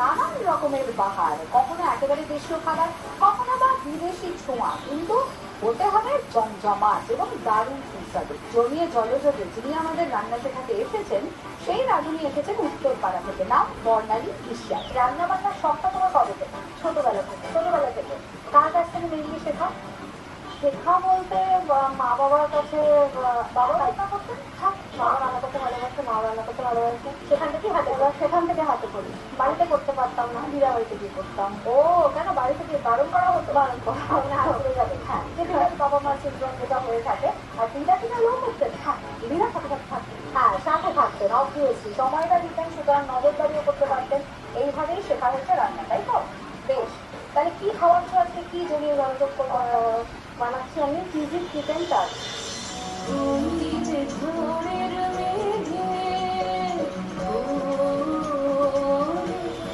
নানান রকমের বাহার, কখনো একেবারে দেশীয় খাবার, কখনো বা বিদেশি ছোঁয়া, কিন্তু হতে হবে জমজমাট এবং দারুণ সুস্বাদু। জমিয়ে জলযোগে যিনি আমাদের রান্না শেখাতে এসেছেন, সেই রাঁধুনি এসেছেন উত্তরপাড়া থেকে, নাম বর্ণালী বিশ্বাস। রান্না বান্নার শখটা তোমার কবে থেকে? ছোটবেলা থেকে। ছোটবেলা থেকে কার কাছ থেকে মেনলি শেখা? শেখা বলতে মা বাবার কাছে। বাবা রান্না করতেন? মা রান্না করতে ভালোবাসে, মা রান্না করতে ভালোবাসে, সেখান থেকে হাতে করি। বাড়িতে করতে পারতাম না, দিদা বাড়িতে গিয়ে করতাম। ও কেন বাড়িতে গিয়ে বারণ করা হতো? বারণ করা মানে হাত করে যাবে। হ্যাঁ, যেটা বাবা মার চিন্তা যেটা হয়ে থাকে। আর দিদা কিনা লোক করতেন। হ্যাঁ, দিদা সাথে সাথে থাকতেন। হ্যাঁ, সাথে থাকতেন, অবভিয়াসলি সময়টা দিতেন, সুতরাং নজরদারিও করতে পারতেন। এইভাবেই শেখা হচ্ছে রান্না, তাই তো? বেশ, তাহলে কি খাওয়াচ্ছ আজকে? কি জড়িয়ে মনোযোগ বানাচ্ছি আমি চিজি চিকেন টাচ।